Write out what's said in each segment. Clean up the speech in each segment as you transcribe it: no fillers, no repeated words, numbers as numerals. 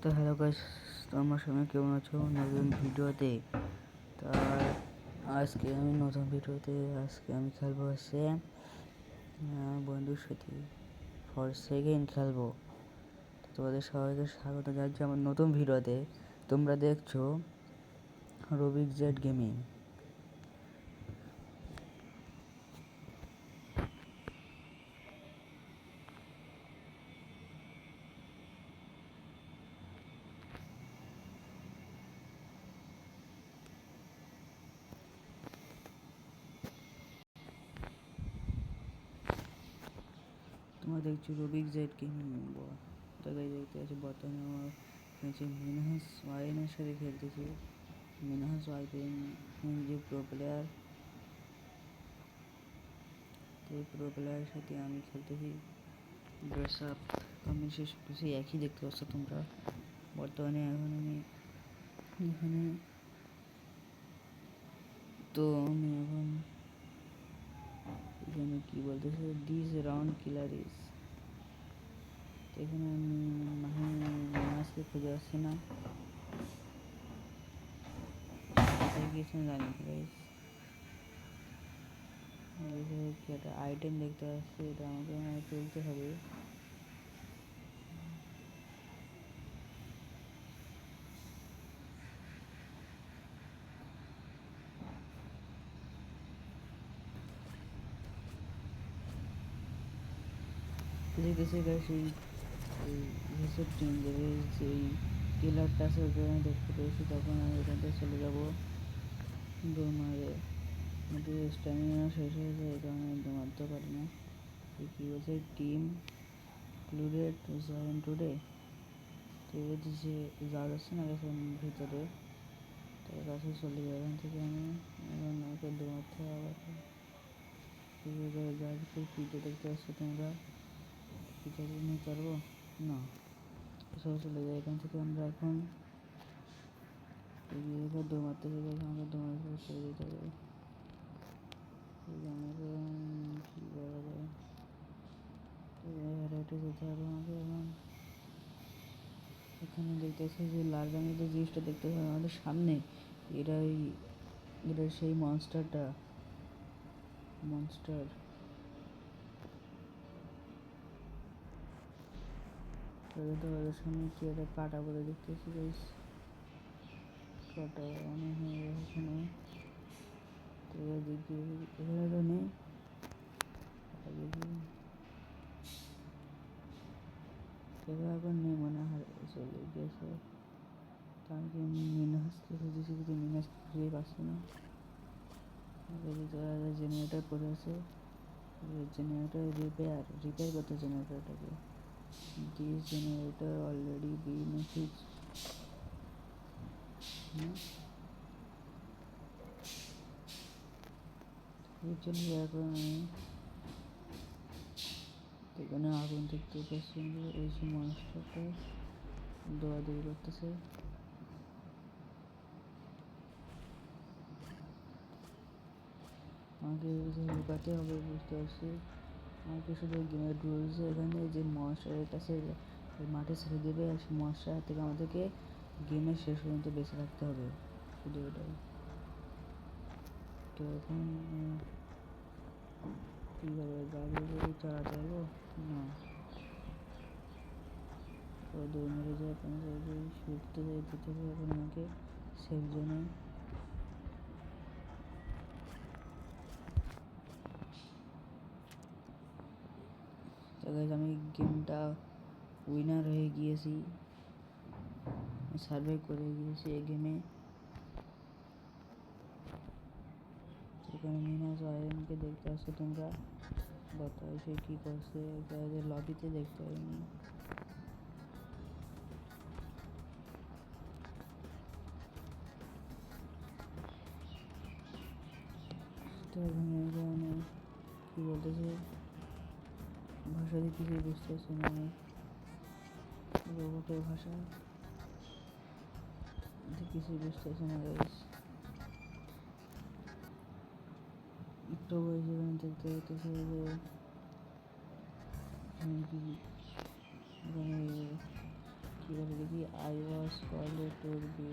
তো hello guys, তোমার সঙ্গে কেমন আছো নতুন ভিডিওতে? তার আজকে আমি খেলবো হচ্ছে বন্ধুর সাথে ফর সেকেন্ড খেলবো। তো তোমাদের সবাইকে স্বাগত জানাচ্ছি আমার নতুন ভিডিওতে। তোমরা দেখছো রবিক জেড গেমিং। তোমরা দেখছো রবিক জেড গেমিং। তাদের দেখতে আছে বর্তমানে আমার হচ্ছে মিনহাস ওয়াইনের সাথে খেলতেছি। মিনহাস ওয়াইন যে প্রো প্লেয়ার, এই প্রো প্লেয়ারের সাথে আমি খেলতেছি। ড্রেস আপ আমি শেষ করছি, একই দেখতে পাচ্ছ তোমরা। বর্তমানে এখন আমি এখানে আমি এখন এখানে কী বলতেছে দিস রাউন্ড কিলার ইস। এখানে আমি মাছকে খুঁজে আসছি না, কিছু জানি গাইস। একটা আইটেম দেখতে পাচ্ছি, এটা আমাকে তুলতে হবে। দেখতেছি গাইস, এই হিসেব টিম দেবে যেই কিলারটা আছে ওকে আমি দেখতে পেয়েছি, তখন আমি এখান থেকে চলে যাবো দৌড় মারে। কিন্তু স্ট্যামিনা শেষ হয়ে যায়, এই কারণে আমি মারতে পারি না। কী বলছে টিম ইনক্লুডেড জয়েন টুডে। তো যে যা যাচ্ছে না গেছে ভিতরে, তার কাছে চলে যায়। এখান থেকে আমি এখন আমাকে দৌড়াতে আবার পিঠে দেখতে পাচ্ছি তোমরা, পিঠে নিতে পারবো না, সব চলে যায়। এখান থেকে আমরা এখন দৌড় মারতে চলে যাই, আমাকে দৌড় মারতে চলে যেতে হবে। আমাকে কী করা যায়, হেঁটে যেতে হবে আমাকে। এখন এখানে দেখতেছি যে লাল রঙের যে জিনিসটা দেখতে হবে আমাদের সামনে, এটাই সেই মনস্টার ওদের সামনে কি একটা কাটা বলে দেখতেছি গাইস, কাটা অনেক হয়ে গেছে এখানে। তো দেখি এখানে তো নেই, দেখি এখন নেই, মনে হয় চলে গেছে। তার কি মিনহাসকে খুঁজেছি, কিন্তু মিনহাসকে খুঁজেই পাচ্ছি না। জেনারেটার করে আছে, জেনারেটর রিপেয়ার করতে জেনারেটরটাকে। This generator already been fixed. চলি এখন আমি এখানে আগুন দেখতে পাচ্ছি, ওই যে মনস্টারটা দৌড়াদৌড়ি করতেছে। আমাকে লুকাতে হবে, বুঝতে পারছি। আমাকে শুধু গেমের রুলস, এখানে যে মনস্টারের কাছে মাঠে ছেড়ে দেবে, আর সেই মনস্টার থেকে আমাদেরকে গেমের শেষ পর্যন্ত বেঁচে থাকতে হবে, শুধু এটাই। তো এখন কীভাবে গাড়ি চালাতে পারবো না, দৌড় মেরে যায় ছুটতে যেতে হবে এখন আমাকে সেফ জোনে। তো গাইস, আমি গেমটা উইনার হয়ে গিয়েছি, সার্ভাইভ করে গিয়েছি এই গেমে। এখানে মিনাস ওয়ারেনকে দেখতে আসছো তোমরা, বর্তমানে সে কী করছে লবিতে দেখতে পাইনি। তো এখানে কী বলতেছে ভাষা দিয়ে কিছুই বুঝতে পারছি না আমি, রোবটের ভাষা কিছুই বুঝতে পারছি না গাইস। একটু বয়সে দেখতে হইতেছে যে কীভাবে কি I was call to be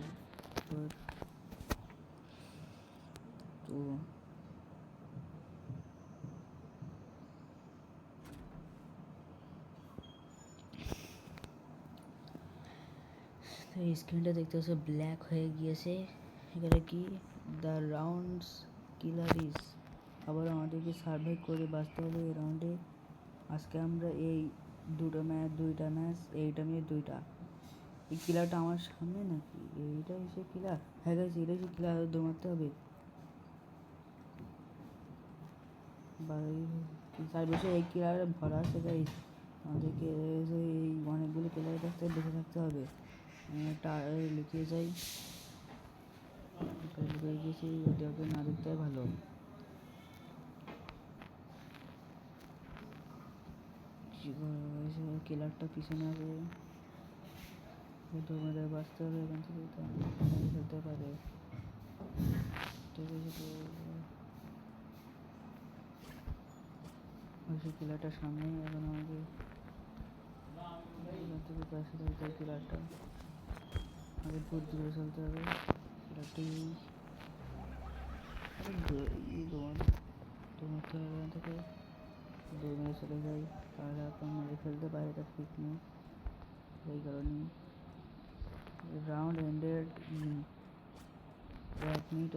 তো এই স্ক্রিনটা দেখতে হচ্ছে ব্ল্যাক হয়ে গিয়েছে। এখানে কি দ্য রাউন্ডস কিলারিস, আবার আমাদেরকে সার্ভাইভ করে বাঁচতে হবে এই রাউন্ডে। আজকে আমরা এই দুইটা ম্যাচ এইটা নিয়ে দুইটা। এই কিলারটা আমার সামনে নাকি? এইটা এসে কিলার, হ্যাঁ গাইস এটা এসে কিলার, দৌড় মারতে হবে। চারপাশে এই কিলারে ভরা আছে গাইস, আমাদেরকে এই অনেকগুলো কিলারের কাছ থেকে বেঁচে থাকতে হবে। লুকিয়ে যাই, লুকিয়ে গেছি, ওদেরকে না দেখতে ভালো। কিলারটা পিছনে আছে, তোমাদের বাঁচতে হবে এখান থেকে, খেলতে পারে। ঠিক আছে, কিলারটা সামনে, এখন আমাকে পাশে থাকতে হবে। কিলারটা আগে দূর দূরে চলতে হবে। কিলারটি তোমার থেকে দূর মেরে চলে যাই, তাহলে আপনার মেরে ফেলতে পারে, এটা ঠিক নেই। এই কারণে রাউন্ড এন্ডেড 1 মিনিট।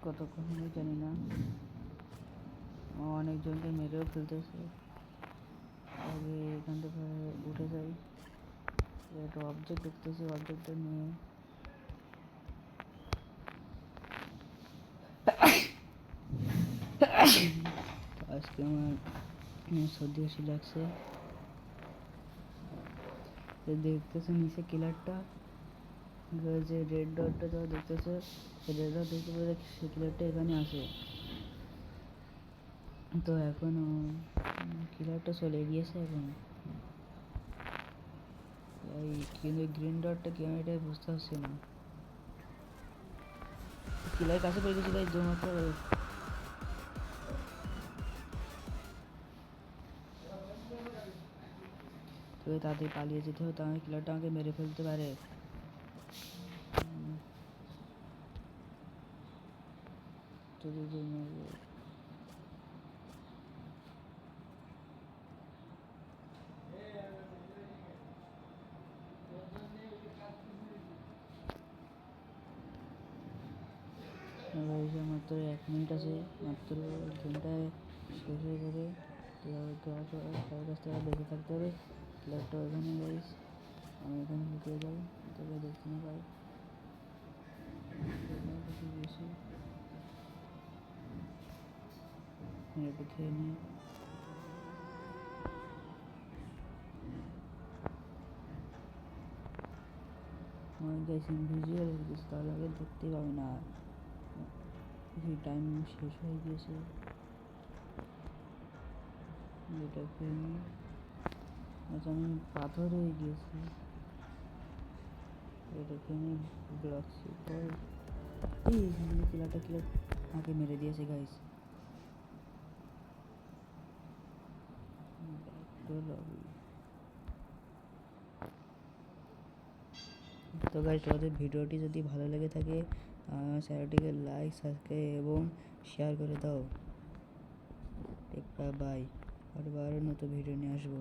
কতক্ষণ আমি জানি না, অনেকজনকে মেরেও ফেলতেছে। আগে এখান থেকে উঠে যাই, একটা অবজেক্ট দেখতেছি, অবজেক্টটা নিয়ে আজকে আমার সর্দি কাশি লাগছে। দেখতেছে নিচে কিলারটা, যে রেড ডটটা যা দেখতেছে, রেড ডট দেখতে পারে, সে কিলারটা এখানে আছে। তো এখন কিলারটা চলে গিয়েছে এখন। এই কিন্তু গ্রিন ডটটা কি, আমি এটাই বুঝতে পারছি না। কিলার কাছে পেয়ে গেছি তাই দৌড় মারতে হবে। তো তাড়াতাড়ি পালিয়ে যেতে হবে, তাহলে কিলারটা আমাকে মেরে ফেলতে পারে। মাত্র 1 মিনিট আছে, মাত্র ঘন্টায় শেষ হয়ে যাবে। তার কাছ থেকে বেঁচে থাকতে হবে। কিলারটা ওখানে গাইস, আমি এখানে লুকিয়ে যাই, তোকে দেখতে না পাই। একটু খেয়ে নিই। আমার গাইস ইনভিজুয়াল হয়ে গেছে, তাহলে আগে দেখতেই পাবে না। সেই টাইম শেষ হয়ে গিয়েছে, এটা খেয়ে নিই। আচ্ছা আমি পাথর হয়ে গিয়েছি, এটা খেয়ে নিই। ব্লকছি পর এই কিলারটা আমাকে মেরে দিয়েছে গাইস। তো গাইস তোমাদের ভিডিওটি যদি ভালো লেগে থাকে চ্যানেলটিকে লাইক, সাবস্ক্রাইব এবং শেয়ার করে দাও। বাই, আরও নতুন ভিডিও নিয়ে আসবো।